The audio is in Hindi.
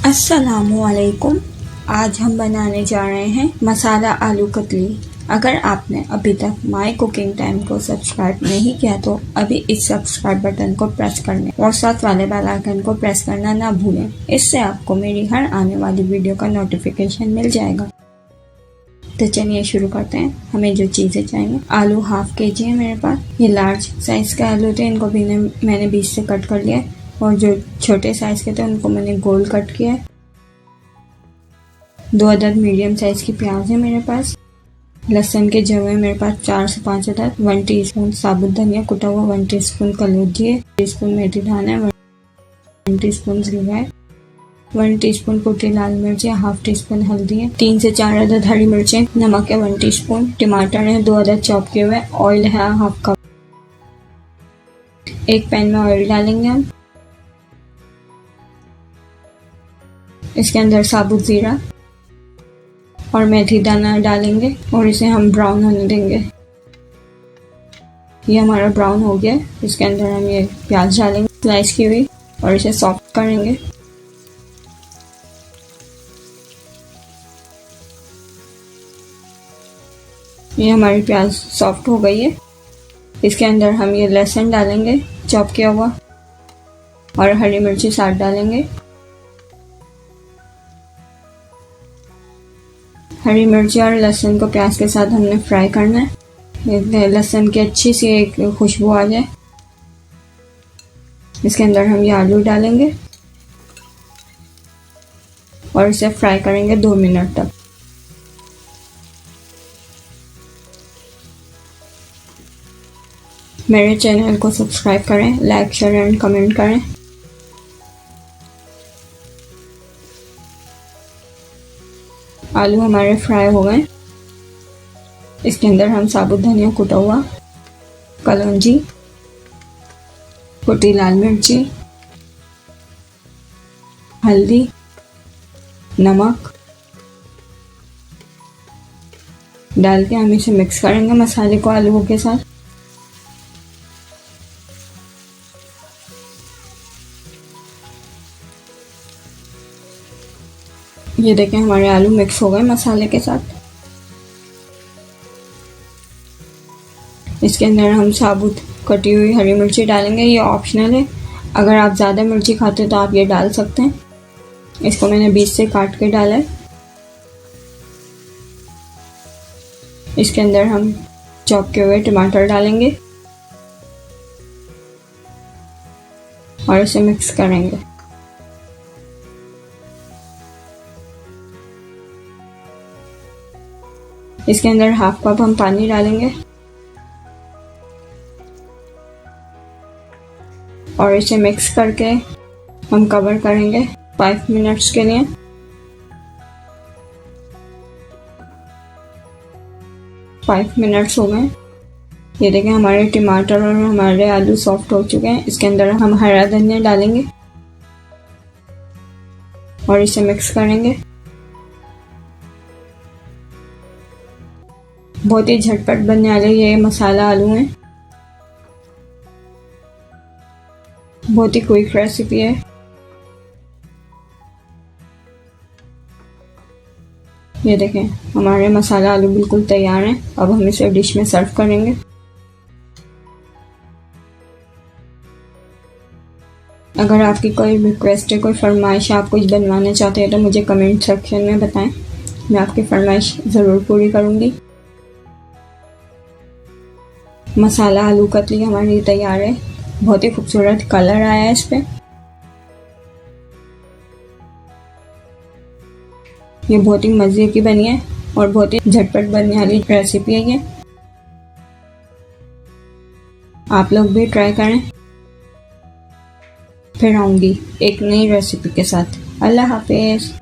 अस्सलामुअलैकुम। आज हम बनाने जा रहे हैं मसाला आलू कतली। अगर आपने अभी तक माय कुकिंग टाइम को सब्सक्राइब नहीं किया तो अभी इस सब्सक्राइब बटन को प्रेस करने और साथ वाले बेल आइकन को प्रेस करना ना भूलें। इससे आपको मेरी हर आने वाली वीडियो का नोटिफिकेशन मिल जाएगा। तो चलिए शुरू करते हैं। हमें जो चीज़ें चाहिए, आलू ½ kg है मेरे पास। ये लार्ज साइज़ के आलू थे, इनको भी मैंने बीच से कट कर लिया, और जो छोटे साइज़ के थे उनको मैंने गोल कट किया है। 2 अदद मीडियम साइज़ की प्याज है मेरे पास। लहसुन के जवे मेरे पास 4 से 5 अदद। 1 टीस्पून साबुत धनिया कुटा हुआ, 1 टीस्पून कलौंजी है, 1 टीस्पून मेथी दाना है, 1 टीस्पून जीरा है, 1 टीस्पून कुटी लाल मिर्च है, ½ टीस्पून हल्दी है, 3 से 4 अदद हरी मिर्चें, नमक है 1 टीस्पून, टमाटर है 2 अदद चॉप किए हुए, ऑयल है ½ कप। एक पैन में ऑयल डालेंगे हम। इसके अंदर साबुत जीरा और मेथी दाना डालेंगे और इसे हम ब्राउन होने देंगे। ये हमारा ब्राउन हो गया। इसके अंदर हम ये प्याज डालेंगे स्लाइस की हुई और इसे सॉफ्ट करेंगे। ये हमारी प्याज सॉफ्ट हो गई है। इसके अंदर हम ये लहसुन डालेंगे चॉप किया हुआ और हरी मिर्ची साथ डालेंगे। हरी मिर्ची और लहसुन को प्याज के साथ हमने फ्राई करना है। लहसुन की अच्छी सी एक खुशबू आ जाए। इसके अंदर हम ये आलू डालेंगे और इसे फ्राई करेंगे 2 मिनट तक। मेरे चैनल को सब्सक्राइब करें, लाइक शेयर एंड कमेंट करें। आलू हमारे फ्राई हो गए। इसके अंदर हम साबुत धनिया कुटा हुआ, कलौंजी, कुटी लाल मिर्ची, हल्दी, नमक डाल के हम इसे मिक्स करेंगे मसाले को आलूओं के साथ। ये देखें हमारे आलू मिक्स हो गए मसाले के साथ। इसके अंदर हम साबुत कटी हुई हरी मिर्ची डालेंगे। ये ऑप्शनल है, अगर आप ज़्यादा मिर्ची खाते तो आप ये डाल सकते हैं। इसको मैंने बीच से काट के डाला है। इसके अंदर हम चॉप किए हुए टमाटर डालेंगे और इसे मिक्स करेंगे। इसके अंदर ½ कप हम पानी डालेंगे और इसे मिक्स करके हम कवर करेंगे 5 मिनट्स के लिए। फाइव मिनट्स हो गए। ये देखें हमारे टमाटर और हमारे आलू सॉफ्ट हो चुके हैं। इसके अंदर हम हरा धनिया डालेंगे और इसे मिक्स करेंगे। बहुत ही झटपट बनने वाले ये मसाला आलू हैं। बहुत ही क्विक रेसिपी है। ये देखें हमारे मसाला आलू बिल्कुल तैयार हैं। अब हम इसे डिश में सर्व करेंगे। अगर आपकी कोई रिक्वेस्ट है, कोई फरमाइश, आप कुछ बनवाना चाहते हैं तो मुझे कमेंट सेक्शन में बताएं। मैं आपकी फरमाइश ज़रूर पूरी करूँगी। मसाला आलू कतली हमारी तैयार है। बहुत ही खूबसूरत कलर आया है इस पे। ये बहुत ही मज़े की बनी है और बहुत ही झटपट बनने वाली रेसिपी है ये। आप लोग भी ट्राई करें। फिर आऊँगी एक नई रेसिपी के साथ। अल्लाह हाफिज़।